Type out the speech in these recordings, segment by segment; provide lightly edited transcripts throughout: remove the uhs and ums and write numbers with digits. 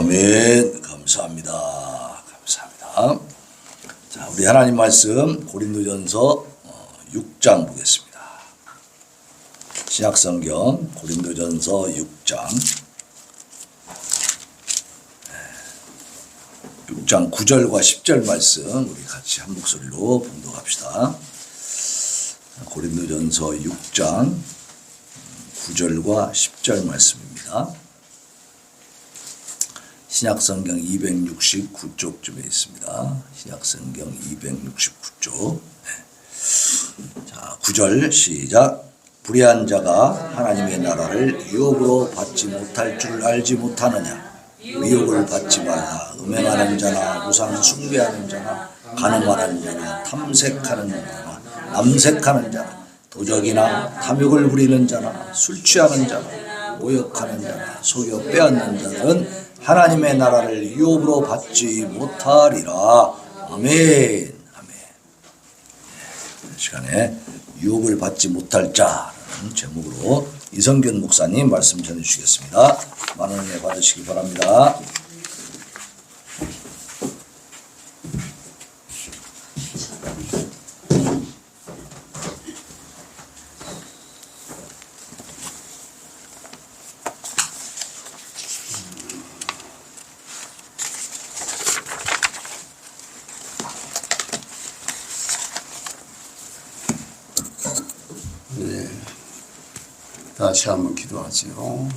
아멘. 감사합니다. 감사합니다. 자, 우리 하나님 말씀 고린도전서 6장 보겠습니다. 신약성경 고린도전서 6장 9절과 10절 말씀 우리 같이 한 목소리로 봉독합시다. 고린도전서 6장 9절과 10절 말씀입니다. 신약성경 269쪽쯤에 있습니다. 신약성경 269쪽. 자, 9절 시작. 불의한 자가 하나님의 나라를 유혹으로 받지 못할 줄 알지 못하느냐. 미혹을 받지 말라. 음행하는 자나 우상 숭배하는 자나 간음하는 자나 탐색하는 자나 남색하는 자나 도적이나 탐욕을 부리는 자나 술 취하는 자나 모욕하는 자나 속여 빼앗는 자는 하나님의 나라를 유혹으로 받지 못하리라. 아멘. 아멘. 이 시간에 유혹을 받지 못할 자라는 제목으로 이성균 목사님 말씀 전해주시겠습니다. 많은 은혜 받으시기 바랍니다. 다시 한번 기도하지요.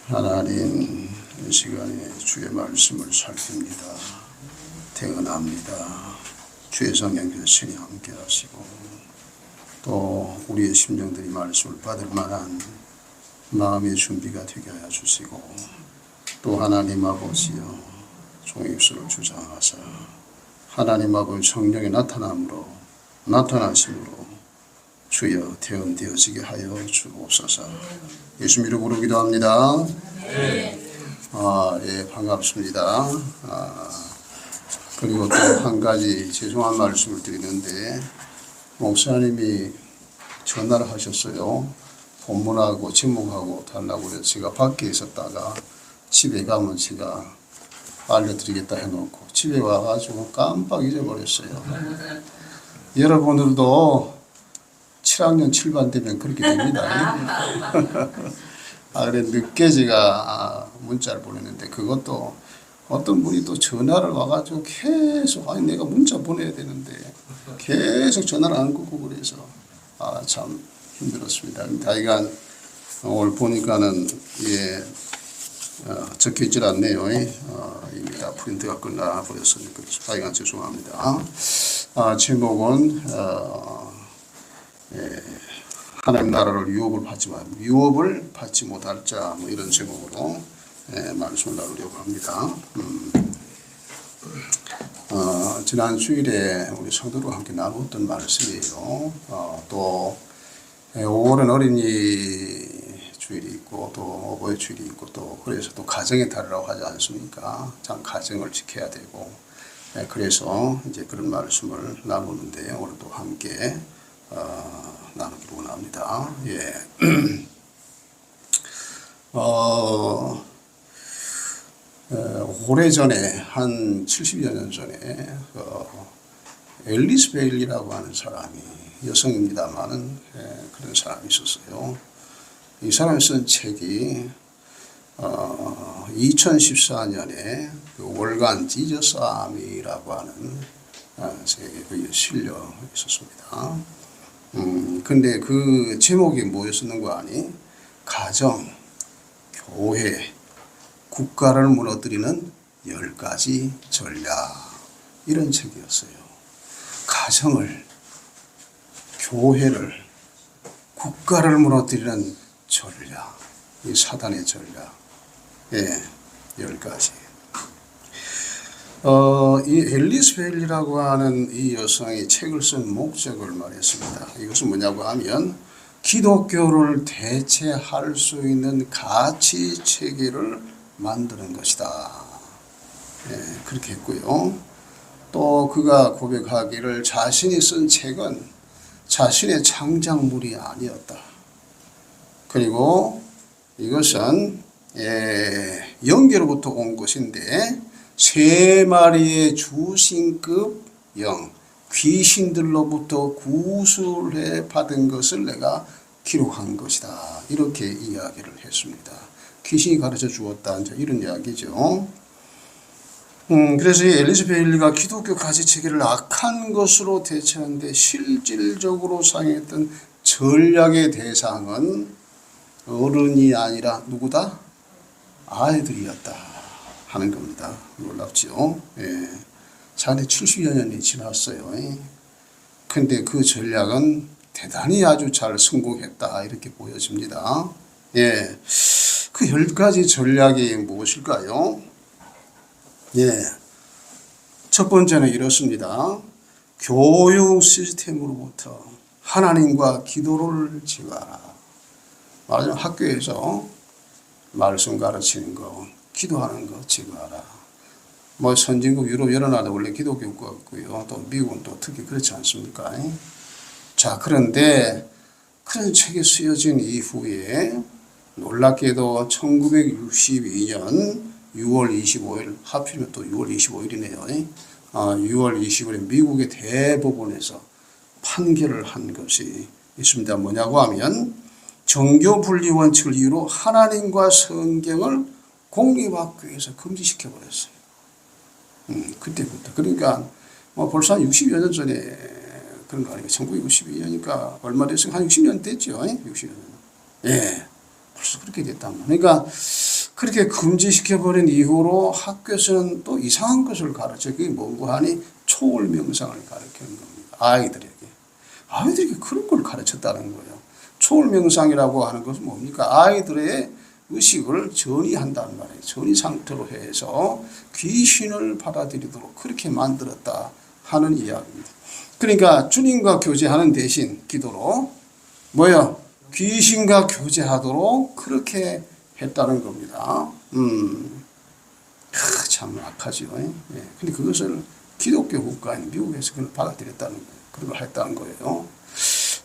하나님, 이 시간에 주의 말씀을 살핍니다. 대언합니다. 주의 성령 교신이 함께 하시고 또 우리의 심령들이 말씀을 받을 만한 마음의 준비가 되게 하여 주시고 또 하나님 아버지여 종의 입술을 주장하사 하나님 아버지 성령의 나타나심으로 주여 대언되어지게 하여 주옵소서. 예수 이름으로 기도합니다. 예, 반갑습니다. 그리고 또 한 가지 죄송한 말씀을 드리는데 목사님이 전화를 하셨어요. 본문하고 제목하고 달라고 그래서 제가 밖에 있었다가 집에 가면 제가 알려드리겠다 해놓고 집에 와가지고 깜빡 잊어버렸어요. 여러분들도 7학년 7반 되면 그렇게 됩니다. 그래 늦게 제가 문자를 보냈는데 그것도 어떤 분이 또 전화를 와가지고 계속 아니 내가 문자 보내야 되는데 계속 전화를 안 끊고 그래서 참 힘들었습니다. 하여간 오늘 보니까는 적혀있질 않네요. 이미 다 프린트가 끝나버렸으니까 하여간 죄송합니다. 제목은 하나님 나라를 유혹을 받지 못할 자 이런 제목으로 말씀을 나누려고 합니다. 지난 주일에 우리 성도들과 함께 나누었던 말씀이에요. 또 5월은 어린이 주일이 있고 또 어버이 주일이 있고 또 그래서 또 가정의 달이라고 하지 않습니까? 참 가정을 지켜야 되고 그래서 이제 그런 말씀을 나누는데 오늘도 함께 나누기로 원합니다. 예. 오래전에 한 70여 년 전에 앨리스 베일리라고 하는 사람이 여성입니다만은 그런 사람이 있었어요. 이 사람이 쓴 책이 2014년에 그 월간 지저스 아미라고 하는 책에 실려 있었습니다. 근데 그 제목이 뭐였었는 거 아니? 가정, 교회, 국가를 무너뜨리는 10가지 전략 이런 책이었어요. 가정을, 교회를, 국가를 무너뜨리는 전략, 이 사단의 전략, 10가지. 이 앨리스 베일리라고 하는 이 여성이 책을 쓴 목적을 말했습니다. 이것은 뭐냐고 하면 기독교를 대체할 수 있는 가치 체계를 만드는 것이다. 그렇게 했고요. 또 그가 고백하기를 자신이 쓴 책은 자신의 창작물이 아니었다. 그리고 이것은 영계로부터 온 것인데 3마리의 주신급 영, 귀신들로부터 구술해 받은 것을 내가 기록한 것이다. 이렇게 이야기를 했습니다. 귀신이 가르쳐 주었다. 이런 이야기죠. 그래서 이 앨리스 베일리가 기독교 가지체계를 악한 것으로 대체하는데 실질적으로 사용했던 전략의 대상은 어른이 아니라 누구다? 아이들이었다 하는 겁니다. 놀랍죠? 예. 자네 70여 년이 지났어요. 근데 그 전략은 대단히 아주 잘 성공했다. 이렇게 보여집니다. 예. 그 10가지 전략이 무엇일까요? 예. 첫 번째는 이렇습니다. 교육 시스템으로부터 하나님과 기도를 제거하라. 말하자면 학교에서 말씀 가르치는 거, 기도하는 거 제거하라. 뭐 선진국 유럽 여러 나라도 원래 기독교 국가고요. 또 미국은 또 특히 그렇지 않습니까? 자, 그런데 그런 책이 쓰여진 이후에 놀랍게도 1962년 6월 25일, 하필이면 또 6월 25일이네요. 6월 25일 미국의 대법원에서 판결을 한 것이 있습니다. 뭐냐고 하면 정교 분리 원칙을 이유로 하나님과 성경을 공립학교에서 금지시켜 버렸어요. 그때부터. 그러니까 뭐 벌써 한 60여 년 전에 그런 거 아니에요. 1962년이니까 얼마 됐어요? 한 60년 됐죠. 60년. 예. 벌써 그렇게 됐단 말이에요. 그러니까 그렇게 금지시켜버린 이후로 학교에서는 또 이상한 것을 가르쳐. 그게 뭔고 하니 초월 명상을 가르치는 겁니다. 아이들에게 그런 걸 가르쳤다는 거예요. 초월 명상이라고 하는 것은 뭡니까? 아이들의 의식을 전이한다는 말이에요. 전이 상태로 해서 귀신을 받아들이도록 그렇게 만들었다 하는 이야기입니다. 그러니까 주님과 교제하는 대신 기도로 뭐요? 귀신과 교제하도록 그렇게 했다는 겁니다. 참 악하죠. 예. 근데 그것을 기독교 국가인 미국에서 그걸 받아들였다는 거예요. 그런 걸 했다는 거예요.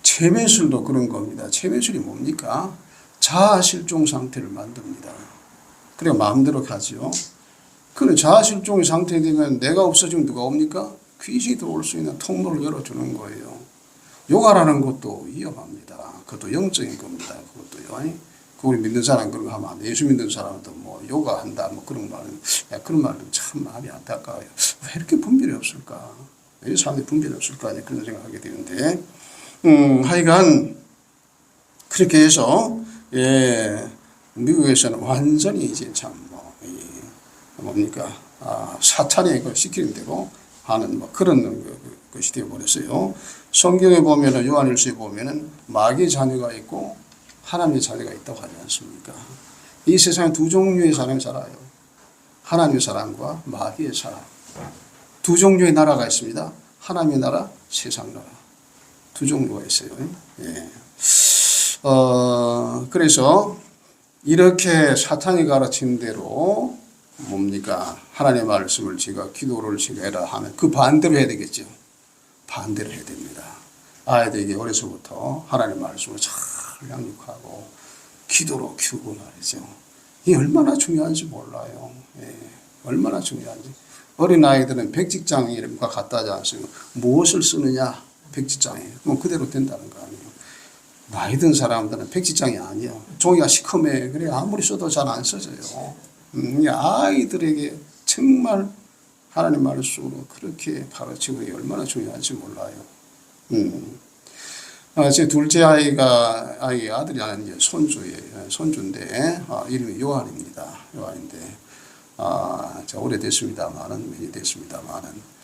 최면술도 그런 겁니다. 최면술이 뭡니까? 자아실종 상태를 만듭니다. 그래 마음대로 가죠. 그런 자아실종의 상태에 되면 내가 없어지면 누가 옵니까? 귀신이 들어올 수 있는 통로를 열어주는 거예요. 요가라는 것도 위험합니다. 그것도 영적인 겁니다. 그것도요. 우리 믿는 사람 그런 거 하면 안 돼. 예수 믿는 사람도 뭐 요가 한다 뭐 그런 말은 그런 말은 참 마음이 안타까워요. 왜 이렇게 분별이 없을까? 왜 사람들이 분별이 없을까? 그런 생각하게 되는데 하여간 그렇게 해서 미국에서는 완전히 이제 참 뭡니까 사탄이 그걸 시키는 대로 하는 뭐 그런 것이 되어버렸어요. 성경에 보면은 요한일서에 보면은 마귀의 자녀가 있고 하나님의 자녀가 있다고 하지 않습니까? 이 세상에 두 종류의 사람이 살아요. 하나님의 사람과 마귀의 사람. 두 종류의 나라가 있습니다. 하나님의 나라, 세상 나라. 두 종류가 있어요. 예. 그래서 이렇게 사탄이 가르친 대로 뭡니까? 하나님의 말씀을 제가 기도를 제가 해라 하면 그 반대로 해야 되겠죠. 반대로 해야 됩니다. 아이들에게 어려서부터 하나님의 말씀을 잘 양육하고 기도로 키우고 말이죠. 이게 얼마나 중요한지 몰라요. 예, 얼마나 중요한지. 어린아이들은 백직장과 같다 하지 않습니까? 무엇을 쓰느냐? 백지장에. 그럼 그대로 된다는 거 아니에요. 나이 든 사람들은 백지장이 아니에요. 종이가 시커매. 그래 아무리 써도 잘 안 써져요. 아이들에게 정말 하나님 말씀으로 그렇게 가르치고 이게 얼마나 중요한지 몰라요. 제 둘째 아이 아들이 하는 이제 손주인데 이름이 요한입니다. 요한인데 오래됐습니다만은 많이 됐습니다만은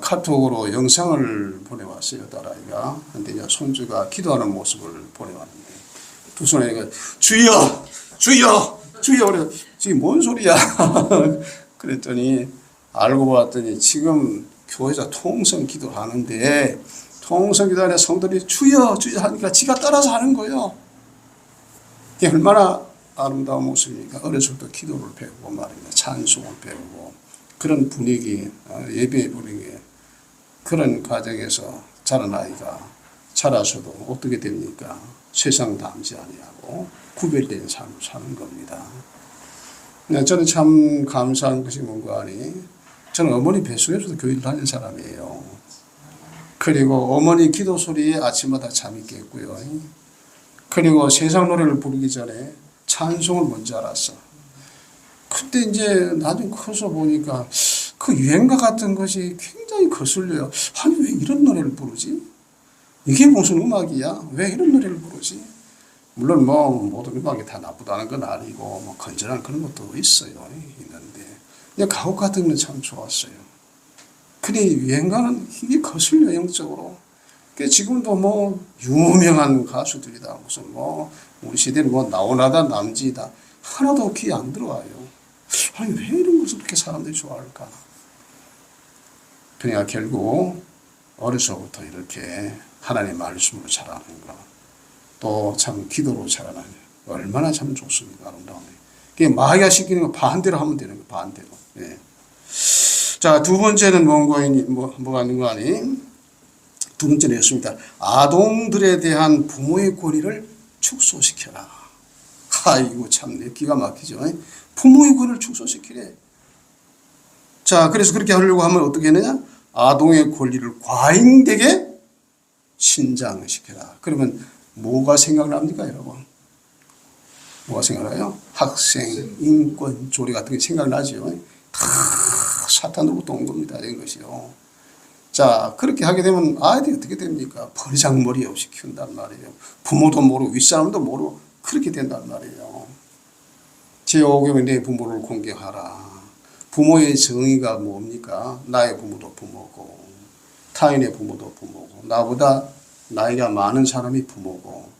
카톡으로 영상을 보내왔어요, 딸아이가. 근데 이제 손주가 기도하는 모습을 보내왔는데, 두 손에 주여! 주여! 주여! 그래, 지금 뭔 소리야? 그랬더니, 알고 봤더니, 지금 교회에서 통성 기도를 하는데, 통성 기도 안에 성도들이 주여! 주여! 하니까 지가 따라서 하는 거예요. 이게 얼마나 아름다운 모습입니까? 어려서부터 기도를 배우고 말입니다. 찬송을 배우고. 그런 분위기, 예배의 분위기, 그런 과정에서 자란 아이가 자라서도 어떻게 됩니까? 세상 담지 아니하고 구별된 삶을 사는 겁니다. 네, 저는 참 감사한 것이 뭔가 하니 저는 어머니 뱃속에서도 교회를 다닌 사람이에요. 그리고 어머니 기도 소리에 아침마다 잠이 깼고요. 그리고 세상 노래를 부르기 전에 찬송을 먼저 알았어. 그때 이제 나중에 커서 보니까 그 유행가 같은 것이 굉장히 거슬려요. 아니 왜 이런 노래를 부르지? 이게 무슨 음악이야? 왜 이런 노래를 부르지? 물론 뭐 모든 음악이 다 나쁘다는 건 아니고 뭐 건전한 그런 것도 있어요. 있는데 그냥 가곡 같은 건 참 좋았어요. 근데 유행가는 이게 거슬려 영적으로. 지금도 뭐 유명한 가수들이다 무슨 뭐 우리 시대는 뭐 나오나다 남지다 하나도 귀에 안 들어와요. 아니 왜 이런 것을 그렇게 사람들이 좋아할까? 그러니까 결국 어려서부터 이렇게 하나님의 말씀으로 자라는 거, 또 참 기도로 자라는 거 얼마나 참 좋습니까? 아름다운데. 그게 마귀가 시키는 거 반대로 하면 되는 거 반대로. 예. 자, 두 번째는 뭐가 있는 거 아니? 두 번째는 했습니다. 아동들에 대한 부모의 권위를 축소시켜라. 아이고 참 기가 막히죠. 부모의 권위를 축소시키래. 자, 그래서 그렇게 하려고 하면 어떻게 했느냐? 아동의 권리를 과잉되게 신장시켜라. 그러면 뭐가 생각납니까, 여러분? 뭐가 생각나요? 학생, 인권, 조례 같은 게 생각나죠. 다 사탄으로부터 온 겁니다. 이런 것이요. 자, 그렇게 하게 되면 아이들이 어떻게 됩니까? 버리장머리 없이 키운단 말이에요. 부모도 모르고 윗사람도 모르고 그렇게 된단 말이에요. 제5교에 내 부모를 공경하라. 부모의 정의가 뭡니까? 나의 부모도 부모고 타인의 부모도 부모고 나보다 나이가 많은 사람이 부모고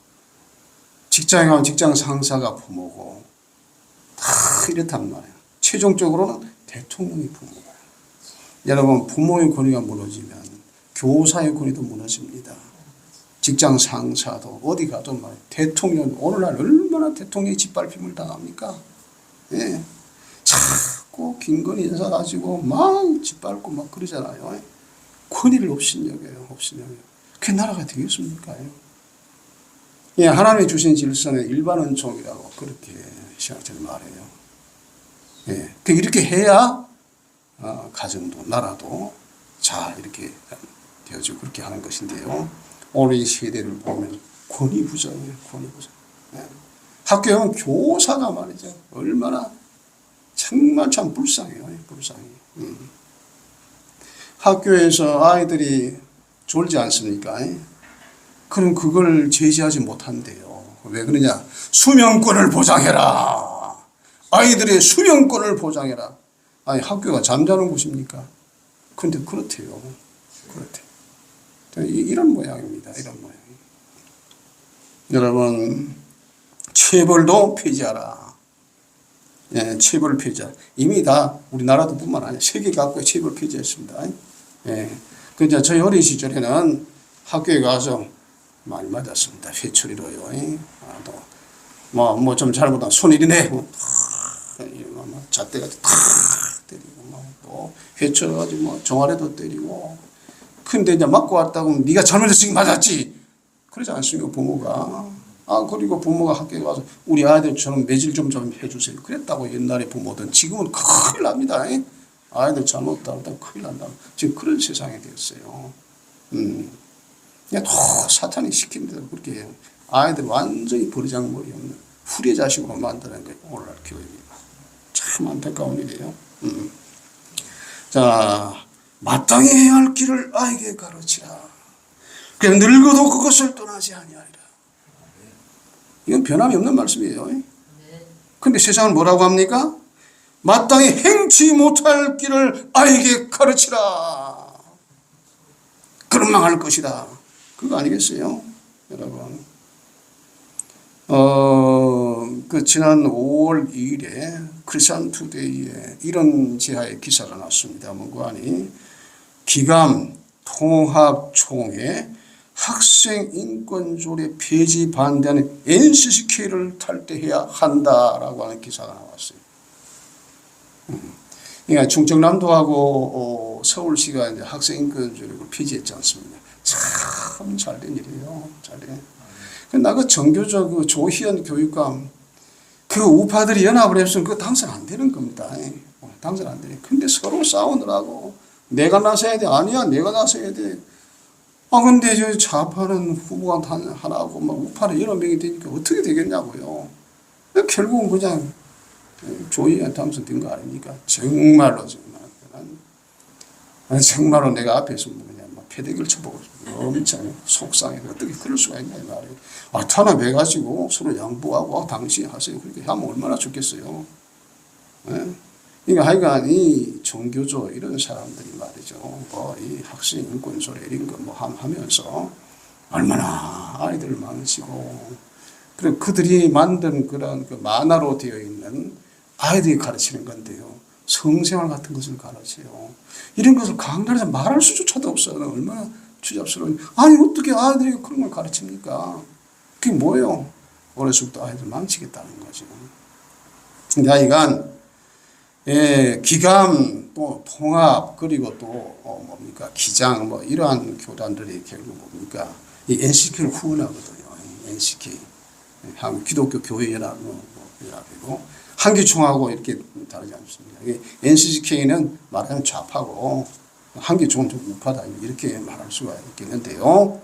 직장에 가면 직장 상사가 부모고 다 이렇단 말이에요. 최종적으로는 대통령이 부모예요. 여러분 부모의 권위가 무너지면 교사의 권위도 무너집니다. 직장 상사도 어디 가도 말이에요. 대통령 오늘날 얼마나 대통령이 짓밟힘을 당합니까? 예. 자꾸 김건희 여사 가지고 막 짓밟고 막 그러잖아요. 권위를 업신여겨요. 업신여겨요. 그 나라가 되겠습니까? 예, 하나님이 주신 질서는 일반 은총이라고 그렇게 신학자들이 말해요. 예, 이렇게 해야 가정도 나라도 잘 이렇게 되어지고 그렇게 하는 것인데요. 오늘 이 세대를 보면 권위부정이에요. 권위부정. 예. 학교에 오면 교사가 말이죠. 얼마나 정말 참 불쌍해요. 불쌍해요. 학교에서 아이들이 졸지 않습니까? 그럼 그걸 제지하지 못한대요. 왜 그러냐? 수면권을 보장해라. 아이들의 수면권을 보장해라. 아니 학교가 잠자는 곳입니까? 근데 그렇대요. 그렇대요. 이런 모양입니다. 이런 모양. 여러분 체벌도 폐지하라. 예, 체벌을 폐지하라. 이미 다 우리나라도 뿐만 아니라 세계 각국에 체벌 폐지했습니다. 예. 그러니까 저희 어린 시절에는 학교에 가서 많이 맞았습니다. 회초리로요. 뭐 좀 잘못하면 손 이리네. 잣대 가지고 탁 때리고 또 회초리 가지고 뭐 종아리도 때리고. 근데 이제 맞고 왔다고 네가 잘못했으니까 맞았지. 그러지 않습니까 부모가. 그리고 부모가 학교에 가서 우리 아이들처럼 매질 좀 해주세요. 그랬다고 옛날에 부모든 지금은 큰일 납니다. 아이들 잘못다 그러다 큰일 난다. 지금 그런 세상이 되었어요. 그냥 또 사탄이 시키는 대로 그렇게 해요. 아이들 완전히 버리장머리 없는 후레 자식으로 만드는 게 오늘날 교육입니다. 참 안타까운 일이에요. 자, 마땅히 해야 할 길을 아이에게 가르치라. 그냥 늙어도 그것을 떠나지 아니하리라. 이건 변함이 없는 말씀이에요. 근데 세상은 뭐라고 합니까? 마땅히 행치 못할 길을 아이에게 가르치라. 그럼 망할 것이다. 그거 아니겠어요? 여러분. 지난 5월 2일에 크리스천 투데이에 이런 제하의 기사가 났습니다. 뭔가 하니 기감 통합총회 학생 인권 조례 폐지 반대하는 NCCK를 탈퇴해야 한다라고 하는 기사가 나왔어요. 그러니까 충청남도하고 서울시가 이제 학생 인권 조례를 폐지했지 않습니까? 참 잘된 일이에요. 잘된. 나 그 정교조 그 조희연 교육감 그 우파들이 연합을 했으면 그거 당선 안 되는 겁니다. 당선 안 되네. 근데 서로 싸우느라고 내가 나서야 돼. 아니야, 내가 나서야 돼. 아, 근데 저 좌파는 후보가 하나고 막 우파는 여러 명이 되니까 어떻게 되겠냐고요. 결국은 그냥 조희연 당선된 거 아닙니까? 정말로 정말로 내가 앞에서 그냥 막 패대기를 쳐보고 엄청 속상해. 어떻게 그럴 수가 있냐 이 말이에요. 탄압해가지고 서로 양보하고 당신 하세요. 그렇게 하면 얼마나 좋겠어요. 그러니까 하여간 이 종교조 이런 사람들이 말이죠. 뭐 이 학생 인권 소리 이런 거 뭐 하면서 얼마나 아이들을 망치고, 그리고 그들이 만든 그런 그 만화로 되어 있는 아이들이 가르치는 건데요. 성생활 같은 것을 가르쳐요. 이런 것을 강단에서 말할 수조차도 없어요. 얼마나 추잡스러운. 아니 어떻게 아이들이 그런 걸 가르칩니까? 그게 뭐예요? 어려서부터 아이들 망치겠다는 거죠. 하여간 기감 또 통합 그리고 또 뭡니까 기장 뭐 이러한 교단들이 결국 뭡니까 이 NCK를 후원하거든요. NCK 한국 기독교 교회 연합이고 한기총하고 이렇게 다르지 않습니다. NCK는 말하면 좌파고 한기총은 좀 우파다 이렇게 말할 수가 있겠는데요.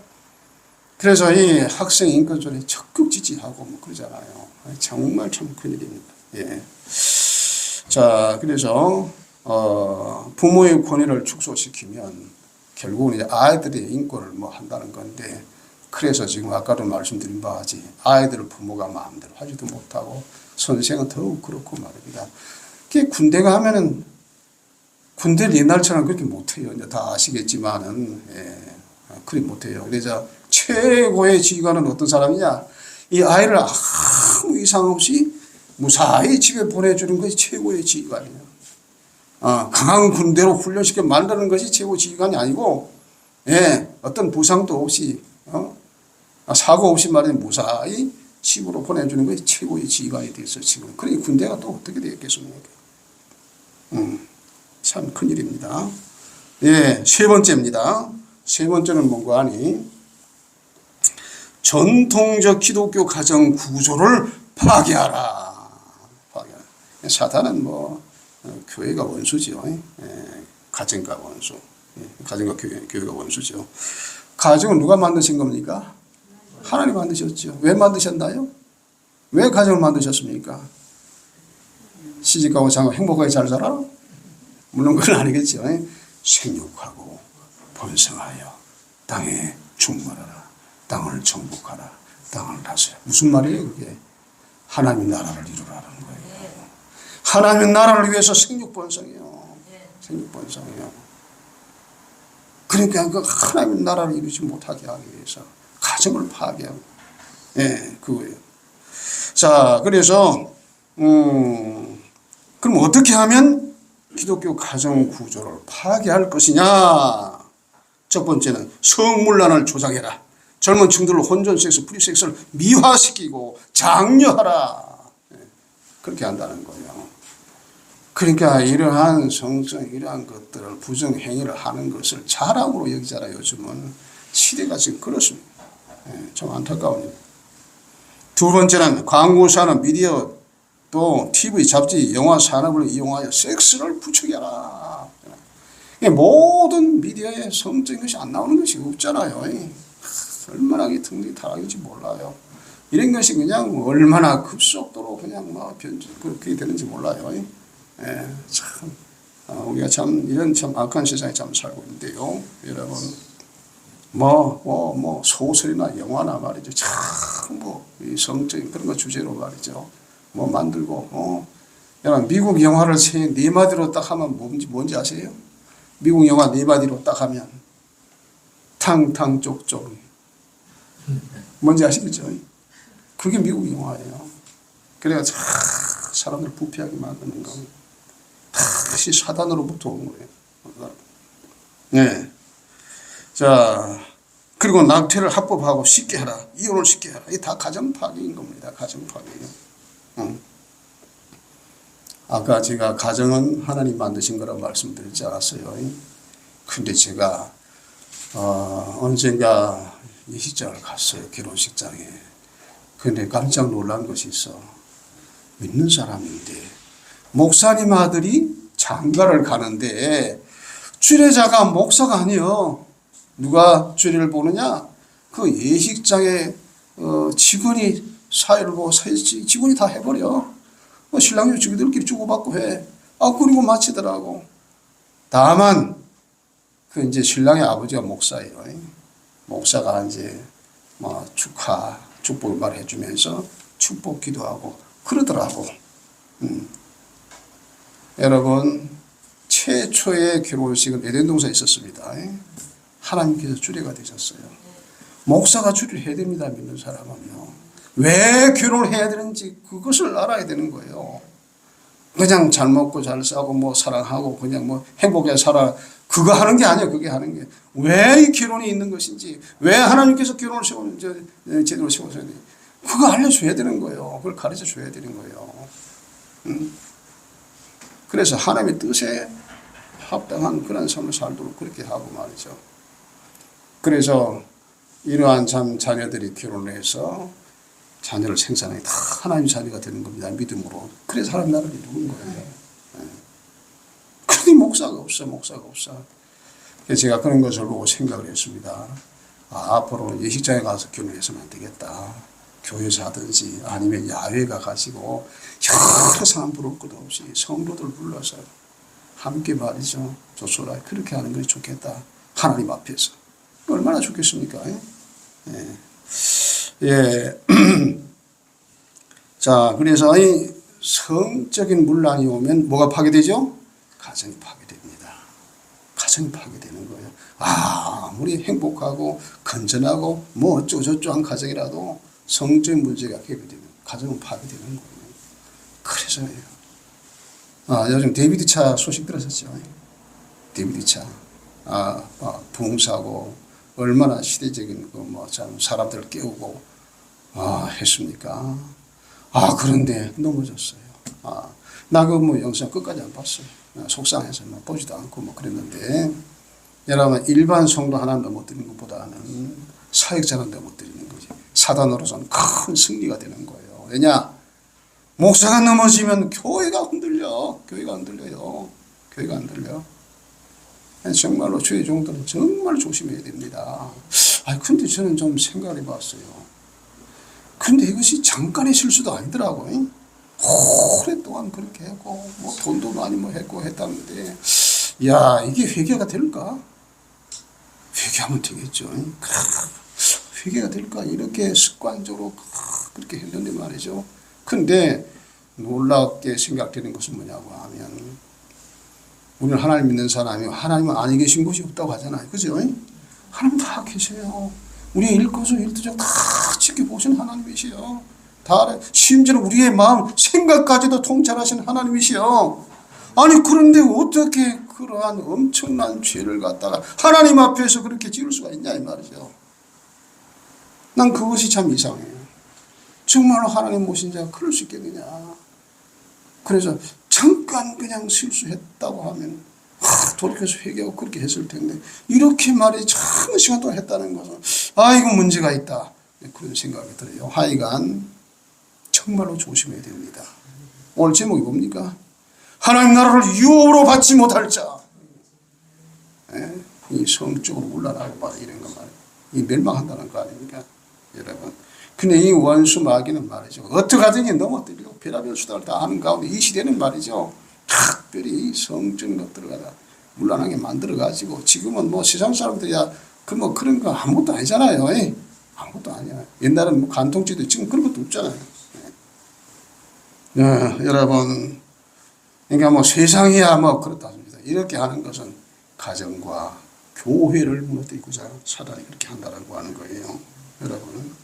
그래서 이 학생 인권조례 적극 지지하고 뭐 그러잖아요. 정말 참 큰일입니다. 예. 자, 그래서 부모의 권위를 축소시키면 결국은 이제 아이들의 인권을 뭐 한다는 건데, 그래서 지금 아까도 말씀드린 바같이 아이들을 부모가 마음대로 하지도 못하고 선생은 더욱 그렇고 말입니다. 군대 가면은 군대를 옛날처럼 그렇게 못해요. 이제 다 아시겠지만은 그리 못해요. 그래서 최고의 지휘관은 어떤 사람이냐? 이 아이를 아무 이상 없이 무사히 집에 보내주는 것이 최고의 지휘관이에요. 강한 군대로 훈련시켜 만드는 것이 최고 지휘관이 아니고, 어떤 부상도 없이, 사고 없이 말이야 무사히 집으로 보내주는 것이 최고의 지휘관이 됐어요, 지금. 그러니 군대가 또 어떻게 되겠습니까? 참 큰일입니다. 세 번째입니다. 세 번째는 뭔가 하니, 전통적 기독교 가정 구조를 파괴하라. 사탄은 뭐 교회가 원수죠. 가정과 원수. 가정과 교회가 원수죠. 가정은 누가 만드신 겁니까? 하나님 만드셨죠. 왜 만드셨나요? 왜 가정을 만드셨습니까? 시집가고 장가 행복하게 잘 살아? 물론 그건 아니겠죠. 생육하고 번성하여 땅에 충만하라. 땅을 정복하라. 땅을 다스려. 무슨 말이에요 그게? 하나님의 나라를 이루라는 거예요. 하나님의 나라를 위해서 생육번성이요. 생육번성이요. 그러니까 그 하나님의 나라를 이루지 못하게 하기 위해서 가정을 파괴하고, 그거예요. 자, 그래서 그럼 어떻게 하면 기독교 가정 구조를 파괴할 것이냐? 첫 번째는 성문란을 조장해라. 젊은 층들로 혼전섹스, 프리섹스를 미화시키고 장려하라. 그렇게 한다는 거예요. 그러니까 이러한 성성, 이러한 것들을 부정행위를 하는 것을 자랑으로 여기잖아요. 요즘은 시대가 지금 그렇습니다. 좀 안타까운 일. 두 번째는 광고 산업, 미디어, 또 TV, 잡지, 영화 산업을 이용하여 섹스를 부추겨라. 모든 미디어에 성적인 것이 안 나오는 것이 없잖아요. 얼마나 등등이 타락인지 몰라요. 이런 것이 그냥 얼마나 급속도로 그냥 막 그렇게 되는지 몰라요. 참, 우리가 참, 이런 참 악한 세상에 참 살고 있는데요. 여러분, 소설이나 영화나 말이죠. 참, 이 성적인 그런 거 주제로 말이죠. 만들고, 여러분, 미국 영화를 네 마디로 딱 하면 뭔지 아세요? 미국 영화 네 마디로 딱 하면, 탕탕 쪽쪽. 뭔지 아시겠죠? 그게 미국 영화예요. 그래서 사람들 부패하게 만드는 겁니다. 다시 사단으로부터 온 거예요. 자, 그리고 낙태를 합법하고 쉽게 하라. 이혼을 쉽게 하라. 이게 다 가정 파괴인 겁니다. 가정 파괴예요. 아까 제가 가정은 하나님 만드신 거라고 말씀드리지 않았어요. 근데 제가 언젠가 예식장을 갔어요. 결혼식장에. 근데 깜짝 놀란 것이 있어. 믿는 사람인데 목사님 아들이 장가를 가는데 주례자가 목사가 아니요. 누가 주례를 보느냐? 그 예식장에 직원이 사회를 보고 직원이 다 해버려. 신랑이 주기들끼리 주고받고 해. 그리고 마치더라고. 다만 그 이제 신랑의 아버지가 목사예요. 목사가 이제 축복을 말해주면서 축복 기도하고 그러더라고. 여러분, 최초의 결혼식은 에덴 동산에 있었습니다. 하나님께서 주례가 되셨어요. 목사가 주례를 해야 됩니다. 믿는 사람은요. 왜 결혼을 해야 되는지 그것을 알아야 되는 거예요. 그냥 잘 먹고 잘 싸고 사랑하고 그냥 행복하게 살아. 그거 하는 게 아니에요. 그게 하는 게. 왜 이 결혼이 있는 것인지, 왜 하나님께서 결혼을 제대로 세워서야 돼. 그거 알려줘야 되는 거예요. 그걸 가르쳐 줘야 되는 거예요. 그래서 하나님의 뜻에 합당한 그런 삶을 살도록 그렇게 하고 말이죠. 그래서 이러한 자녀들이 결혼을 해서 자녀를 생산하게 다 하나님 자녀가 되는 겁니다. 믿음으로. 그래서 하나님 나라를 이루는 거예요. 그런데 목사가 없어. 그래서 제가 그런 것을 보고 생각을 했습니다. 앞으로 예식장에 가서 결혼해서는 안 되겠다. 교회에서 하든지 아니면 야외 가가지고 여러 사람 부를 것 없이 성도들 불러서 함께 말이죠. 조소라 그렇게 하는 것이 좋겠다. 하나님 앞에서. 얼마나 좋겠습니까? 예. 자, 그래서 이 성적인 문란이 오면 뭐가 파괴되죠? 가정이 파괴됩니다. 가정이 파괴되는 거예요. 아무리 행복하고 건전하고 어쩌고저쩌고 가정이라도 성적인 문제가 해결되면 가정은 파괴되는 거예요. 그래서요. 요즘 데이비드 차 소식 들으셨죠? 데이비드 차. 부흥사고 얼마나 시대적인 참 사람들을 깨우고 했습니까? 그런데 넘어졌어요. 나 그 영상 끝까지 안 봤어요. 속상해서 보지도 않고 그랬는데 여러분 일반 성도 하나 넘어뜨리는 것보다는 사역자가 넘어뜨리는 거지. 사단으로서는 큰 승리가 되는 거예요. 왜냐? 목사가 넘어지면 교회가 흔들려요. 교회가 안 들려. 정말로 주의 종들은 정말 조심해야 됩니다. 근데 저는 좀 생각을 해봤어요. 근데 이것이 잠깐의 실수도 아니더라고요. 오랫동안 그렇게 했고, 돈도 많이 했고 했다는데, 이게 회개가 될까? 회개하면 되겠죠. 회개가 될까? 이렇게 습관적으로 그렇게 했는데 말이죠. 근데 놀랍게 생각되는 것은 뭐냐고 하면, 우리는 하나님 믿는 사람이 하나님은 아니 계신 곳이 없다고 하잖아요. 그죠? 하나님 다 계세요. 우리의 일거수일투족 다 지켜보신 하나님이시요. 다 심지어 우리의 마음 생각까지도 통찰하신 하나님이시요. 그런데 어떻게 그러한 엄청난 죄를 갖다가 하나님 앞에서 그렇게 지을 수가 있냐 이 말이죠. 난 그것이 참 이상해요. 정말로 하나님 모신 자가 그럴 수 있겠느냐. 그래서 잠깐 그냥 실수했다고 하면 돌이켜서 회개하고 그렇게 했을 텐데 이렇게 말이 참 시간 동안 했다는 것은 이거 문제가 있다. 그런 생각이 들어요. 하여간 정말로 조심해야 됩니다. 오늘 제목이 뭡니까? 하나님 나라를 유업으로 받지 못할 자. 이 성적으로 물러나고 이런 거 말이에요. 이 멸망한다는 거 아닙니까? 여러분. 근데 이 원수 마귀는 말이죠. 어떻게 하든지 넘어뜨리고 별의별 수단을 다 하는 가운데 이 시대는 말이죠. 특별히 성적인 것들을 갖다 물러나게 만들어가지고 지금은 세상 사람들이야 그런 거 아무것도 아니잖아요. 아무것도 아니야. 옛날엔 간통죄도 지금 그런 것도 없잖아요. 여러분, 그러니까 세상이야 그렇답니다. 이렇게 하는 것은 가정과 교회를 무너뜨리고자 사단이 그렇게 한다라고 하는 거예요. 여러분.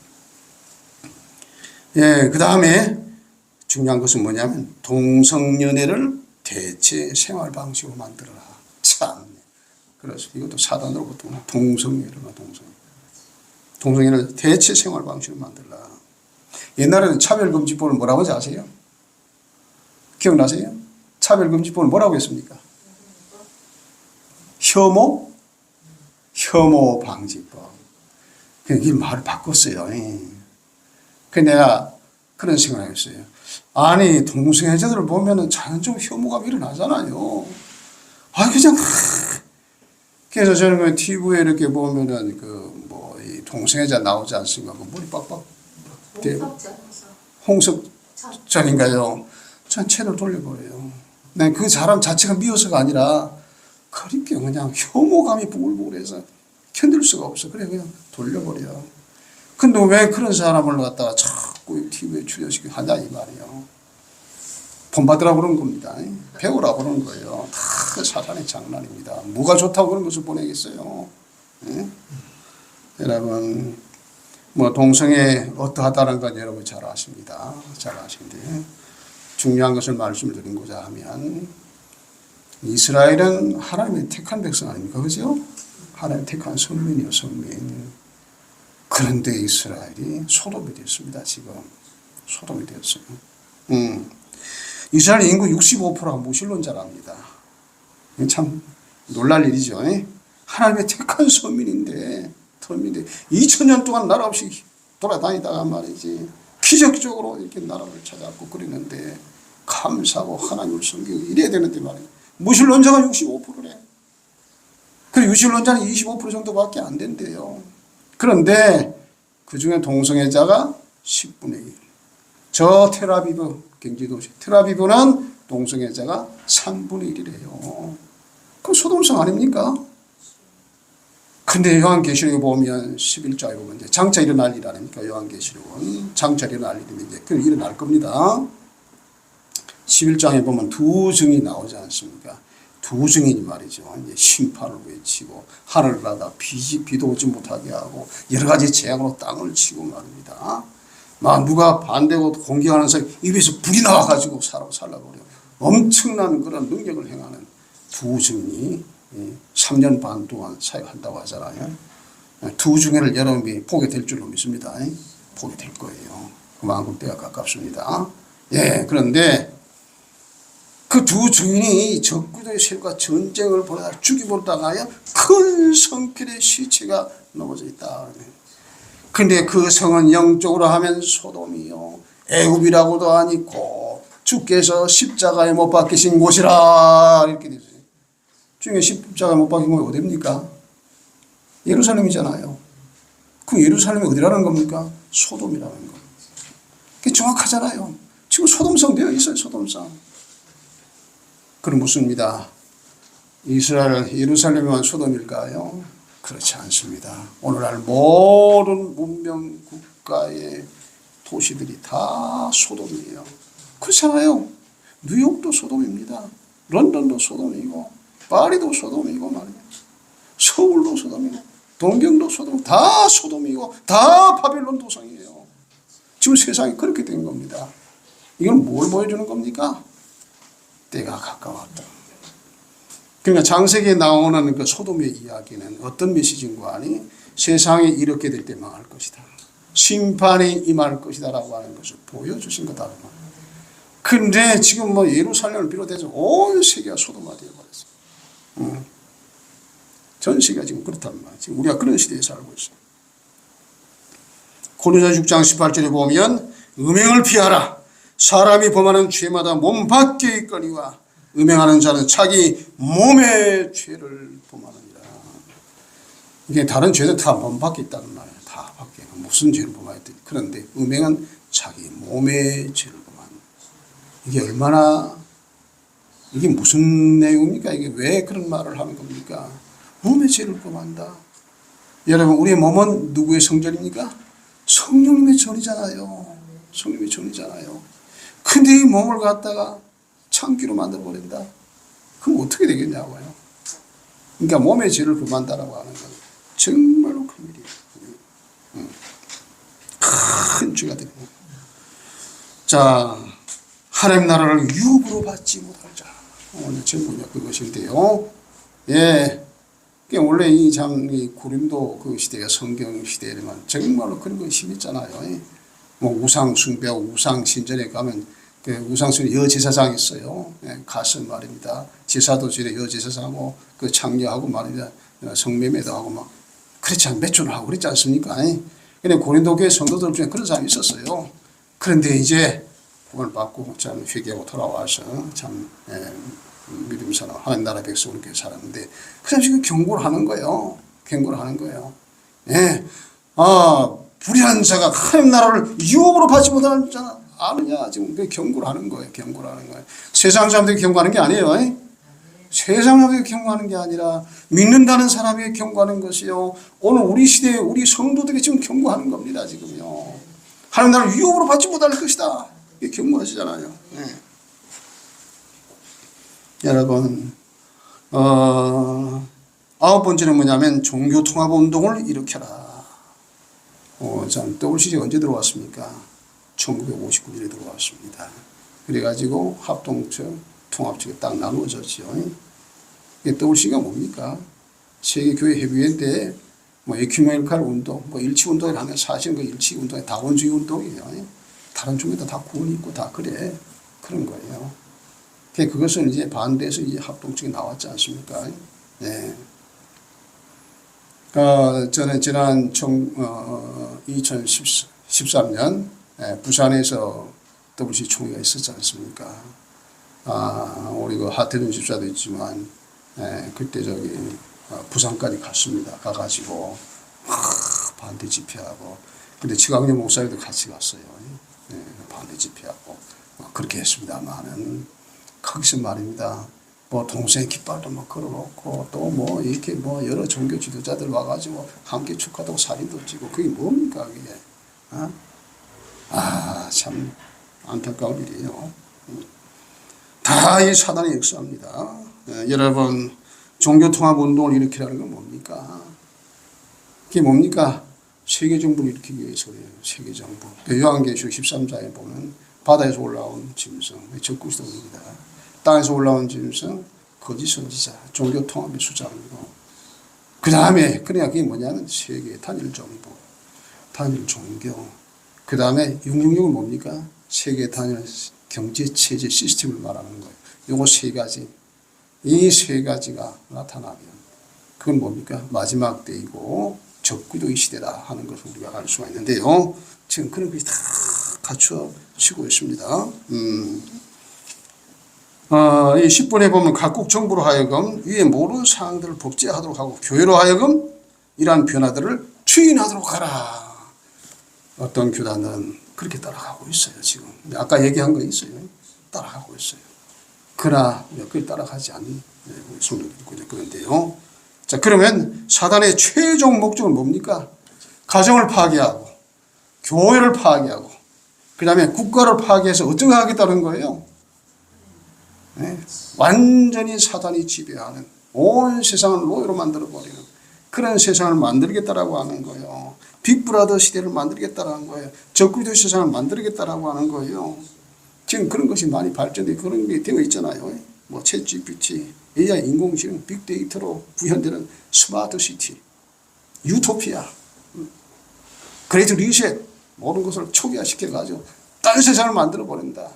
그 다음에 중요한 것은 뭐냐면 동성연애를 대체 생활 방식으로 만들어라. 참. 그래서 이것도 사단으로부터 동성연애를 대체 생활 방식으로 만들라. 옛날에는 차별금지법을 뭐라고 하지 아세요? 기억나세요? 차별금지법을 뭐라고 했습니까? 혐오 방지법. 이 말을 바꿨어요. 그래서 내가 그런 생각을 했어요. 아니 동성애자들을 보면은 자연적으로 혐오감이 일어나잖아요. 아 그냥 그래서 저는 그 TV에 이렇게 보면은 그 뭐 이 동성애자 나오지 않습니까? 그 머리 빡빡 홍석전인가요? 전 채널 돌려버려요. 난 그 사람 자체가 미워서가 아니라 그렇게 그냥 혐오감이 부글부글해서 견딜 수가 없어. 그래 그냥 돌려버려. 근데 왜 그런 사람을 갖다가 자꾸 TV에 출연시키고 하냐 이 말이에요. 본받으라고 그런 겁니다. 배우라고 그런 거예요. 다 사단의 장난입니다. 뭐가 좋다고 그런 것을 보내겠어요. 예? 여러분 뭐 동성애 어떠하다는 건 여러분 잘 아십니다. 잘 아시는데 중요한 것을 말씀드리고자 하면 이스라엘은 하나님의 택한 백성 아닙니까? 그죠? 하나님 택한 선민이요 선민. 그런데 이스라엘이 소돔이 됐습니다. 지금 소돔이 되었어요. 이스라엘 인구 65%가 무신론자랍니다. 참 놀랄 일이죠. 하나님의 택한 선민인데 2000년 동안 나라 없이 돌아다니다가 말이지 기적적으로 이렇게 나라를 찾아갖고 그리는데 감사하고 하나님을 섬기고 이래야 되는데 말이에요. 무신론자가 65%래. 그리고 유신론자는 25% 정도밖에 안 된대요. 그런데 그 중에 동성애자가 10분의 1. 저 테라비브 경제도시 테라비브는 동성애자가 3분의 1이래요. 그럼 소돔성 아닙니까? 근데 요한계시록에 보면 11장에 보면 이제 장차 일어날 일 아닙니까? 요한계시록은 장차 일어날 일이면 이제 그 일어날 겁니다. 11장에 보면 두 증이 나오지 않습니까? 두 증인이 말이죠. 이제 심판을 외치고 하늘을 나다 비도 오지 못하게 하고 여러 가지 재앙으로 땅을 치고 말입니다. 막 누가 반대고 공격하는 사람 입에서 불이 나와가지고 사람 살라버려. 엄청난 그런 능력을 행하는 두 증인이 3년 반 동안 사역한다고 하잖아요. 두 증인을 여러분이 보게 될 줄로 믿습니다. 보게 될 거예요. 그만큼 때가 가깝습니다. 예, 그런데 그 두 증인이 적군의 세력과 전쟁을 벌여다 죽이보다가요 큰 성길의 시체가 넘어져 있다. 근데 그 성은 영적으로 하면 소돔이요 애굽이라고도 아니고 주께서 십자가에 못 박히신 곳이라 이렇게 되죠. 중에 십자가에 못 박힌 곳이 어디입니까? 예루살렘이잖아요. 그 예루살렘이 어디라는 겁니까? 소돔이라는 거. 그게 정확하잖아요. 지금 소돔성 되어 있어요. 소돔성. 그럼 묻습니다. 이스라엘 예루살렘만 소돔일까요? 그렇지 않습니다. 오늘날 모든 문명 국가의 도시들이 다 소돔이에요. 그렇잖아요. 뉴욕도 소돔입니다. 런던도 소돔이고 파리도 소돔이고 말이에요. 서울도 소돔이고 동경도 소돔, 다 소돔이고 다 바벨론 도성이에요. 지금 세상이 그렇게 된 겁니다. 이건 뭘 보여주는 겁니까? 때가 가까웠다. 그러니까 장세기에 나오는 그 소돔의 이야기는 어떤 메시지인가 하니 세상이 이렇게 될 때 망할 것이다. 심판이 임할 것이다 라고 하는 것을 보여주신 거다. 근데 지금 뭐 예루살렘을 비롯해서 온 세계가 소돔화 되어버렸어요. 전 세계가 지금 그렇단 말이에요. 지금 우리가 그런 시대에 살고 있어요. 고린도서 6장 18절에 보면 음행을 피하라. 사람이 범하는 죄마다 몸 밖에 있거니와 음행하는 자는 자기 몸의 죄를 범하느니라. 이게 다른 죄는 다 몸 밖에 있다는 말이에요. 다 밖에. 무슨 죄를 범하였든. 그런데 음행은 자기 몸의 죄를 범하는. 이게 얼마나, 이게 무슨 내용입니까? 이게 왜 그런 말을 하는 겁니까? 몸의 죄를 범한다. 여러분, 우리의 몸은 누구의 성전입니까? 성령님의 전이잖아요. 성령님의 전이잖아요. 근데 이 몸을 갖다가 창기로 만들어버린다? 그럼 어떻게 되겠냐고요. 그러니까 몸의 죄를 범한다라고 하는 건 정말로 큰 일이에요. 큰 죄가 됩니다. 자, 하나님 나라를 유업으로 받지 못할 자. 오늘 제목이 그것인데요. 예. 원래 이 고린도 그 시대가 성경 시대에만 정말로 그런 거 심했잖아요. 뭐 우상 숭배하고 우상 신전에 가면 그 우상 숭배 여제사장 있어요. 예, 가서 말입니다. 제사도 지내 여제사장하고 그 창녀하고 말입니다. 성매매도 하고 막 그렇지 않 매춘을 하고 그랬지 않습니까? 근데 고린도 교회 성도들 중에 그런 사람이 있었어요. 그런데 이제 구원을 받고 참 회개하고 돌아와서 참 믿음 사람 하나님 나라 백성으로 이렇게 살았는데 그 사람 지금 경고를 하는 거예요. 경고를 하는 거예요. 예, 불의한 자가 하나님 나라를 유업으로 받지 못하는 자 아느냐 지금 그 경고를 하는 거예요. 경고를 하는 거예요. 세상 사람들이 경고하는 게 아니에요. 세상 사람들이 경고하는 게 아니라 믿는다는 사람이 경고하는 것이요. 오늘 우리 시대에 우리 성도들이 지금 경고하는 겁니다. 지금요. 하나님 나라를 유업으로 받지 못할 것이다. 이게 경고하시잖아요. 네. 여러분, 아홉 번째는 뭐냐면 종교통합운동을 일으켜라. 참 WCG 언제 들어왔습니까? 1959년에 들어왔습니다. 그래가지고 합동측, 통합측이 딱 나누어졌죠. WCG가 뭡니까? 세계교회협의회 뭐 에큐메니칼 운동, 뭐 일치운동을 하면 사실은 그 일치운동이 다원주의 운동이에요. 다른 쪽에도 다 구원이 있고 다 그래. 그런 거예요. 그것은 이제 반대해서 이제 합동측이 나왔지 않습니까? 네. 저는 지난 2013년 부산에서 WC 총회가 있었지 않습니까? 우리 그 하태준 집사도 있지만, 그때 부산까지 갔습니다. 가가지고, 반대 집회하고, 근데 지강렬 목사님도 같이 갔어요. 반대 집회하고, 그렇게 했습니다만은, 거기서 말입니다. 뭐 동생 깃발도 뭐 걸어놓고 또 뭐 이렇게 뭐 여러 종교 지도자들 와가지고 함께 축하하고 사진도 찍고 그게 뭡니까 그게? 참 안타까운 일이에요. 다 이 사단의 역사입니다. 여러분 종교통합운동을 일으키라는 건 뭡니까? 그게 뭡니까? 세계정부를 일으키기 위해서 그래요. 세계정부. 요한계시록 13장에 보면 바다에서 올라온 짐승, 적그리스도입니다. 땅에서 올라온 짐승, 거짓 선지자, 종교 통합의 수장이고, 그 다음에 그러니까 그게 뭐냐면 세계 단일 정부, 단일 종교, 그 다음에 666은 뭡니까? 세계 단일 경제 체제 시스템을 말하는 거예요. 요거 세 가지, 이 세 가지가 나타나면 그건 뭡니까? 마지막 때이고 적그리스도의 시대다 하는 것을 우리가 알 수가 있는데요. 지금 그런 것이 다 갖춰지고 있습니다. 이 10번에 보면 각국 정부로 하여금 위에 모든 사항들을 법제하도록 하고 교회로 하여금 이러한 변화들을 추인하도록 하라. 어떤 교단은 그렇게 따라가고 있어요. 지금 아까 얘기한 거 있어요. 따라가고 있어요. 그러나 그걸 따라가지 않는 성도들이 있고 그런데요. 자, 그러면 사단의 최종 목적은 뭡니까? 가정을 파괴하고 교회를 파괴하고 그 다음에 국가를 파괴해서 어떻게 하겠다는 거예요? 네. 완전히 사단이 지배하는 온 세상을 노예로 만들어버리는 그런 세상을 만들겠다라고 하는 거예요. 빅브라더 시대를 만들겠다라는 거예요. 적그리스도 세상을 만들겠다라고 하는 거예요. 지금 그런 것이 많이 발전되고 그런 게 되어 있잖아요. 뭐 챗GPT, AI 인공지능, 빅데이터로 구현되는 스마트 시티, 유토피아, 그레이트 리셋 모든 것을 초기화시켜가지고 딴 세상을 만들어버린다.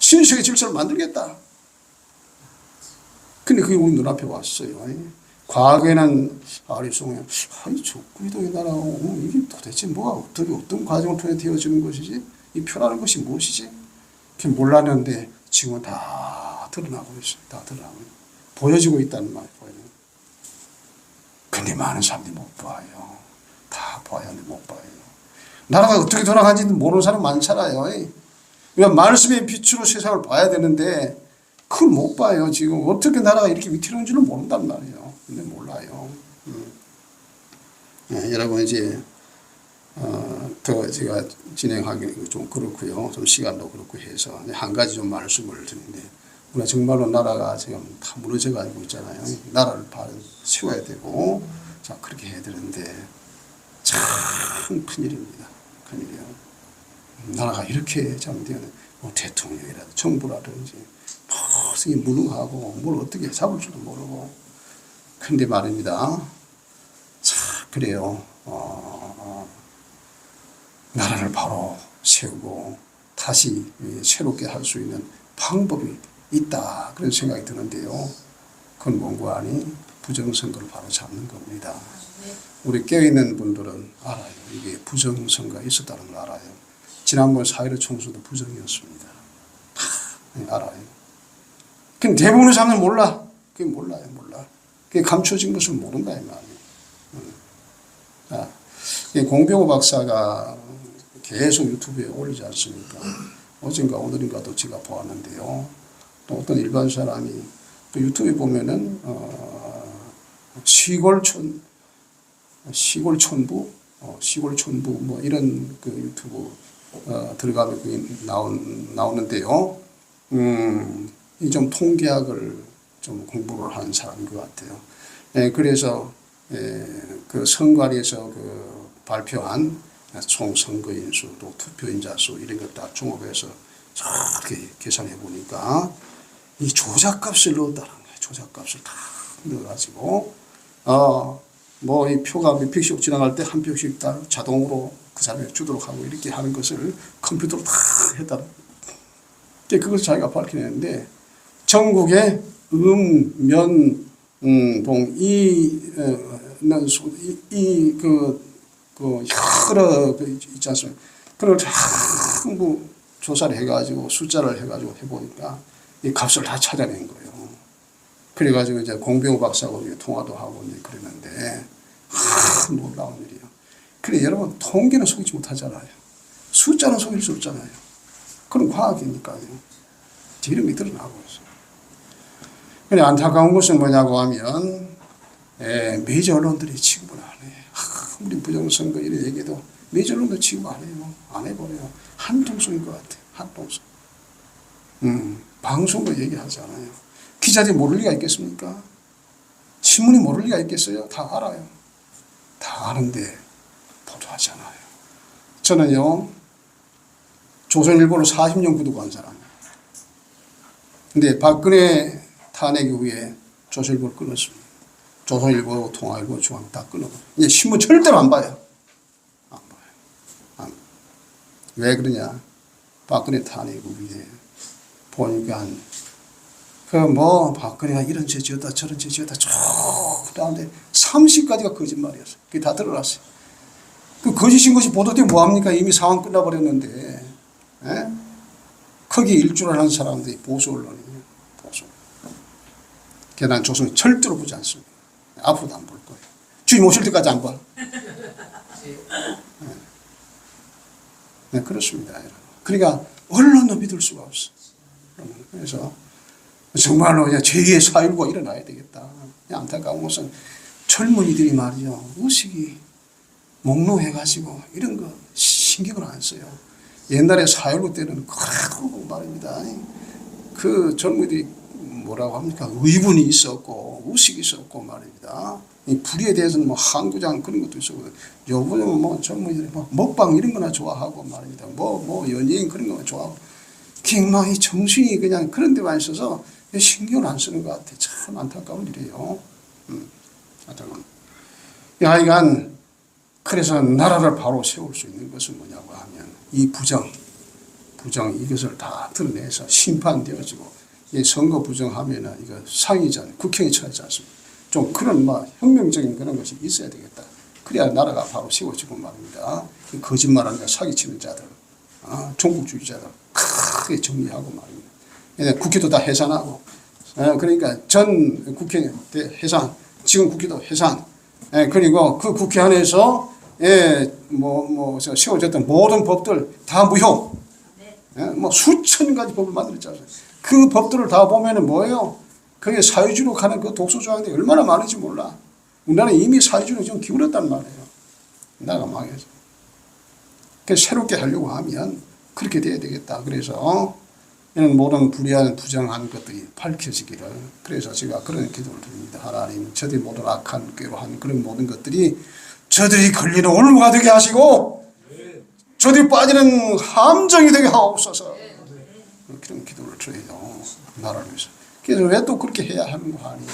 신세계 질서를 만들겠다. 근데 그게 우리 눈앞에 왔어요. 과거에는 아리송에 적그리스도의 나라고 이게 도대체 뭐가 어떤 과정을 통해 되어지는 것이지? 이 표라는 것이 무엇이지? 그게 몰랐는데 지금은 다 드러나고 있어요. 다 드러나고 있어요. 보여지고 있다는 말이에요. 근데 많은 사람들이 못 봐요. 다 봐야 하는데 못 봐요. 나라가 어떻게 돌아가는지 모르는 사람 많잖아요. 그러니까 말씀의 빛으로 세상을 봐야 되는데 그걸 못 봐요. 지금 어떻게 나라가 이렇게 위태로운지를 모른단 말이에요. 근데 몰라요. 여러분 이제 더 제가 진행하기는 좀 그렇고요. 좀 시간도 그렇고 해서 한 가지 좀 말씀을 드리는데 우리가 정말로 나라가 지금 다 무너져 가지고 있잖아요. 나라를 세워야 되고 자 그렇게 해야 되는데 참 큰일입니다. 큰일이에요. 나라가 이렇게 잘못되면 뭐 대통령이라든지 정부라든지 무슨 무능하고 뭘 어떻게 잡을 줄도 모르고 근데 말입니다. 자 그래요. 나라를 바로 세우고 다시 새롭게 할 수 있는 방법이 있다 그런 생각이 드는데요. 그건 뭔가 아니 부정선거를 바로 잡는 겁니다. 우리 깨어있는 분들은 알아요. 이게 부정선거가 있었다는 걸 알아요. 지난번 4.15 총선도 부정이었습니다. 다 알아요. 근데 대부분의 사람들은 몰라. 그게 몰라요, 몰라. 그게 감춰진 것을 모른다 이 말이에요. 자, 공병호 박사가 계속 유튜브에 올리지 않습니까? 어젠가 오늘인가도 제가 보았는데요. 또 어떤 일반 사람이 또 유튜브에 보면은 시골촌부 뭐 이런 그 유튜브 들어가면 그게 나오는데요. 이 좀 통계학을 좀 공부를 한 사람인 것 같아요. 그래서 그 선관위에서 그 발표한 총 선거인 수, 또 투표인자 수 이런 것 다 종합해서 저렇게 계산해 보니까 이 조작값을 넣었다는 거예요. 조작값을 다 넣어가지고 뭐 이 표가 몇 표씩 지나갈 때 한 표씩 다 자동으로 그 사람이 주도록 하고 이렇게 하는 것을 컴퓨터로 다 했다는 거예요. 그걸 자기가 밝혀냈는데 전국에 면, 동, 여러 있지 않습니까? 그걸 전부 조사를 해가지고 숫자를 해가지고 해보니까 이 값을 다 찾아낸 거예요. 그래가지고 이제 공병호 박사하고 통화도 하고 이제 그랬는데 놀라운 일이에요. 그래 여러분 통계는 속이지 못하잖아요. 숫자는 속일 수 없잖아요. 그런 과학이니까요. 이름이 드러나고 있어요. 근데 안타까운 것은 뭐냐고 하면 메이저 언론들이 취급을 안 해요. 우리 부정선거 이런 얘기도 메이저 언론도 취급 안 해요. 안 해버려요. 한통속인 것 같아요. 한통속. 방송도 얘기하잖아요. 기자들이 모를 리가 있겠습니까? 신문이 모를 리가 있겠어요? 다 알아요. 다 아는데 보도하잖아요. 저는요 조선일보를 40년 구독한 사람이에요. 근데 박근혜 탄핵 이후에 조선일보를 끊었습니다. 조선일보, 통화일보, 중앙 다 끊어버려요. 이제 신문 절대로 안 봐요. 안 봐요. 왜 그러냐? 박근혜 탄핵 이후에 보니까 박근혜가 이런 죄 지었다 저런 죄 지었다 쭉 나오는데 30가지가 거짓말이었어요. 그게 다 드러났어요. 그 거짓인 것이 보도되면 뭐합니까? 이미 상황 끝나버렸는데. 거기에 일조를 하는 사람들이 보수 언론이에요. 보수. 그래서 난 조선을 절대로 보지 않습니다. 앞으로도 안 볼 거예요. 주님 오실 때까지 안 봐. 네, 그렇습니다. 그러니까 언론도 믿을 수가 없어. 그래서 정말로 제2의 4.19가 일어나야 되겠다. 안타까운 것은 젊은이들이 말이죠. 의식이 몽롱해가지고 이런 거 신경을 안 써요. 옛날에 4.19 때는 그래도 말입니다. 그 젊은이들이 뭐라고 합니까? 의분이 있었고 의식이 있었고 말입니다. 이 불의에 대해서는 뭐 항구장 그런 것도 있었고 요즘은 뭐 젊은이들이 뭐 먹방 이런 거나 좋아하고 말입니다. 뭐 연예인 그런 거나 좋아하고 그냥 막 이 정신이 그냥 그런 데만 있어서 신경을 안 쓰는 것 같아요. 참 안타까운 일이에요. 안타까운. 하여간 그래서 나라를 바로 세울 수 있는 것은 뭐냐고 하면 이 부정 이것을 다 드러내서 심판되어지고 이 선거 부정하면은 이거 상이잖아요. 국형이 처하지 않습니다. 좀 그런 혁명적인 그런 것이 있어야 되겠다. 그래야 나라가 바로 세워지고 말입니다. 거짓말하니까 사기치는 자들, 종북주의자들 크게 정리하고 말입니다. 국회도 다 해산하고, 그러니까 전 국회 해산, 지금 국회도 해산, 그리고 그 국회 안에서 세워졌던 모든 법들 다 무효. 뭐 수천 가지 법을 만들었잖아요. 그 법들을 다 보면은 뭐예요? 그게 사회주의로 가는 그 독소조항들이 얼마나 많은지 몰라. 우리나라는 이미 사회주의로 좀 기울었단 말이에요. 나라가 망해서. 그래서 새롭게 하려고 하면 그렇게 돼야 되겠다. 그래서 이런 모든 불의한 부정한 것들이 밝혀지기를. 그래서 제가 그런 기도를 드립니다. 하나님, 저들이 모든 악한 꾀로 한 그런 모든 것들이 저들이 걸리는 올무가 되게 하시고 저들이 빠지는 함정이 되게 하옵소서. 그런 기도를 드려요. 나라를 위해서. 그래서 왜 또 그렇게 해야 하는 거 아니에요?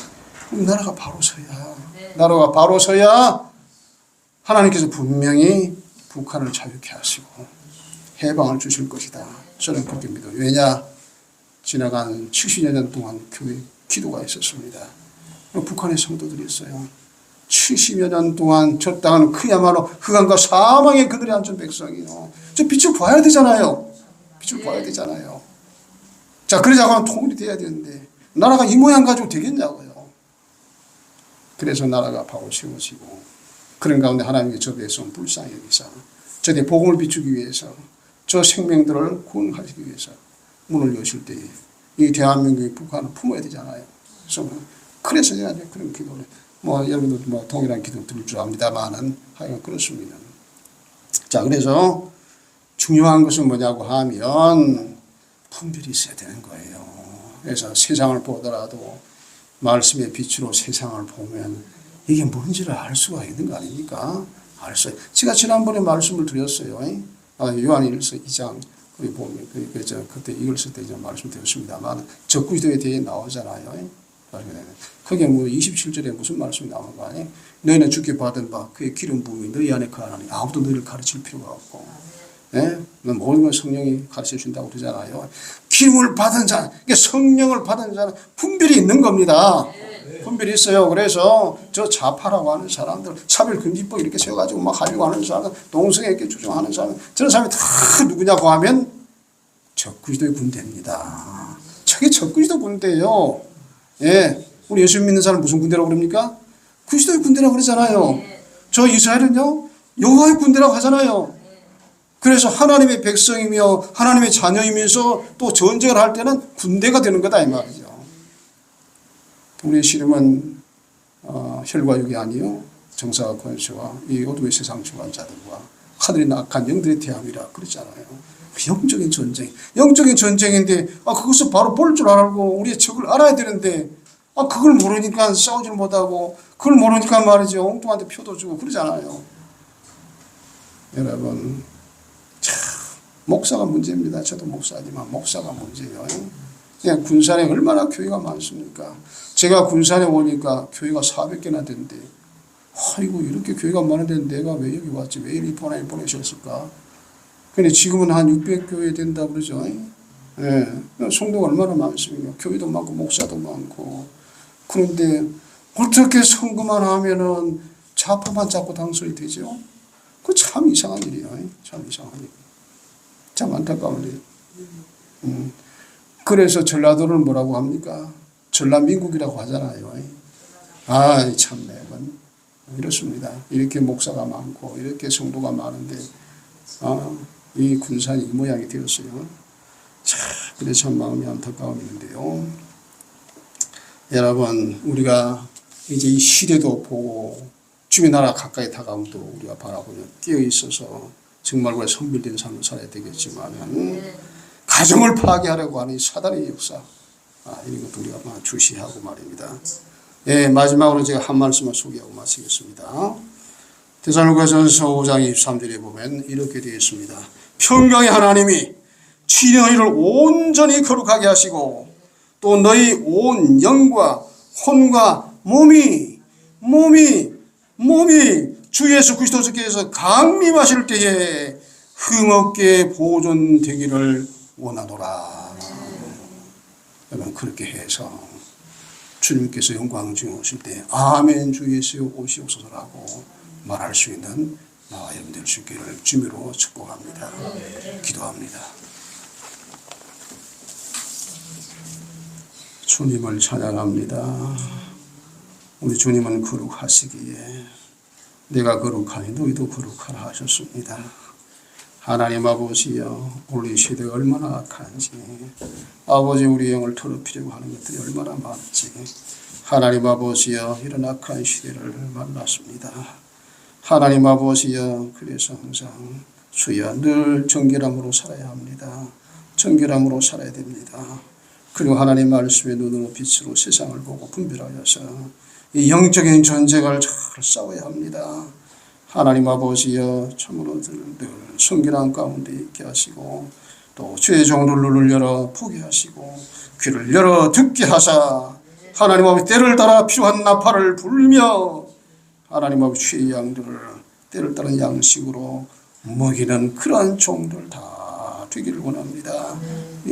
나라가 바로 서야. 나라가 바로 서야 하나님께서 분명히 북한을 자유케 하시고 해방을 주실 것이다. 저는 그렇게 믿어요. 왜냐? 지나간 70여 년 동안 교회 기도가 있었습니다. 북한의 성도들이 있어요. 70여 년 동안 저 땅은 그야말로 흑암과 사망의 그들의 앉은 백성이요. 저 빛을 봐야 되잖아요. 빛을 봐야 되잖아요. 자, 그러자고 하면 통일이 돼야 되는데 나라가 이 모양 가지고 되겠냐고요. 그래서 나라가 바로 세워지고 그런 가운데 하나님의 저 백성 불쌍히 여기사 저들의 복음을 비추기 위해서 저 생명들을 구원하시기 위해서 문을 여실 때에 이 대한민국의 북한을 품어야 되잖아요. 그래서 제가 그런 기도를 여러분들 동일한 기도 드릴 줄 압니다만은 하여간 그렇습니다. 자, 그래서 중요한 것은 뭐냐고 하면 분별이 있어야 되는 거예요. 그래서 세상을 보더라도 말씀의 빛으로 세상을 보면 이게 뭔지를 알 수가 있는 거 아닙니까? 알았어요. 제가 지난번에 말씀을 드렸어요. 요한일서 2장 우리 보면 그때 이걸 쓸 때 말씀드렸습니다만 적그리스도에 대해 나오잖아요. 그게 27절에 무슨 말씀이 나오는 거 아니에요? 너희는 주께 받은 바 그의 기름 부음이 너희 안에 거하나니 아무도 너희를 가르칠 필요가 없고, 모든 걸 성령이 가르쳐 준다고 그러잖아요. 기름을 받은 자, 그러니까 성령을 받은 자는 분별이 있는 겁니다. 분별이 있어요. 그래서 저 좌파라고 하는 사람들, 차별금지법 이렇게 세워가지고 막 하려고 하는 사람, 동성애 이렇게 주장하는 사람, 저런 사람이 다 누구냐고 하면 적그리스도의 군대입니다. 저게 적그리스도 군대예요. 우리 예수 믿는 사람 무슨 군대라고 그럽니까? 그리스도의 군대라고 그러잖아요. 저 이스라엘은요, 여호와의 군대라고 하잖아요. 그래서 하나님의 백성이며 하나님의 자녀이면서 또 전쟁을 할 때는 군대가 되는 거다 이 말이죠. 우리의 씨름은 혈과 육이 아니요 정사와 권세와 이 어둠의 세상 주관자들과 하늘의 악한 영들의 대함이라 그랬잖아요. 영적인 전쟁, 영적인 전쟁인데 그것을 바로 볼 줄 알고 우리의 적을 알아야 되는데 그걸 모르니까 싸우질 못하고 그걸 모르니까 말이죠 엉뚱한테 표도 주고 그러잖아요. 여러분 참 목사가 문제입니다. 저도 목사지만 목사가 문제예요. 그냥 군산에 얼마나 교회가 많습니까? 제가 군산에 오니까 교회가 400개나 된대. 아이고 이렇게 교회가 많은데 내가 왜 여기 왔지? 왜 이리 보내셨을까? 근데 지금은 한 600교회 된다 그러죠. 성도가 얼마나 많습니까? 교회도 많고 목사도 많고. 그런데 어떻게 선거만 하면은 좌파만 자꾸 당선이 되죠? 그 참 이상한 일이에요. 참 이상한 일. 참 안타까운 일. 그래서 전라도를 뭐라고 합니까? 전라민국이라고 하잖아요. 참 매번 이렇습니다. 이렇게 목사가 많고 이렇게 성도가 많은데 이 군산이 이 모양이 되었어요. 그래 참 마음이 안타까움이 있는데요. 여러분 우리가 이제 이 시대도 보고 주의 나라 가까이 다가오면 또 우리가 바라보며 끼어 있어서 정말 우리가 선별된 삶을 살아야 되겠지만 가정을 파괴하려고 하는 이 사단의 역사 이런 것도 우리가 주시하고 말입니다. 마지막으로 제가 한 말씀을 소개하고 마치겠습니다. 데살로니가전서 5장 23절에 보면 이렇게 되어 있습니다. 평강의 하나님이 너희를 온전히 거룩하게 하시고 또 너희 온 영과 혼과 몸이 주 예수 그리스도께서 강림하실 때에 흠없게 보존되기를 원하노라. 여러분 그렇게 해서 주님께서 영광 중에 오실 때 아멘 주 예수 오시옵소서라고 말할 수 있는 나와 여러분 될 수 있기를 주님으로 축복합니다. 기도합니다. 주님을 찬양합니다. 우리 주님은 거룩하시기에 내가 거룩하니 너희도 거룩하라 하셨습니다. 하나님 아버지여 우리 시대가 얼마나 악한지 아버지 우리 영을 더럽히려고 하는 것들이 얼마나 많은지 하나님 아버지여 이런 악한 시대를 만났습니다. 하나님 아버지여 그래서 항상 주여 늘 정결함으로 살아야 합니다. 정결함으로 살아야 됩니다. 그리고 하나님 말씀의 눈으로 빛으로 세상을 보고 분별하여서 이 영적인 전쟁을 잘 싸워야 합니다. 하나님 아버지여 참으로 늘 성결한 가운데 있게 하시고 또 주의 종들 눈을 열어 보게 하시고 귀를 열어 듣게 하사 하나님 아버지 때를 따라 필요한 나팔을 불며 하나님 아버지 주의 양들을 때를 따른 양식으로 먹이는 그러한 종들 다 되기를 원합니다.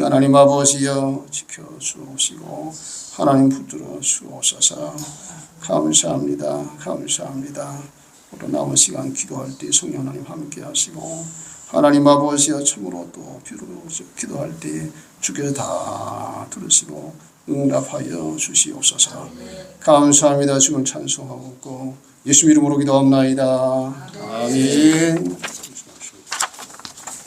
하나님 아버지여 지켜주시고 하나님 붙들어 주옵소서. 감사합니다. 감사합니다. 오늘 남은 시간 기도할 때 성령 하나님 함께 하시고 하나님 아버지여 참으로 또 기도할 때 주께서 다 들으시고 응답하여 주시옵소서. 감사합니다. 주를 찬송하고 있고 예수 이름으로 기도합나이다. 아멘.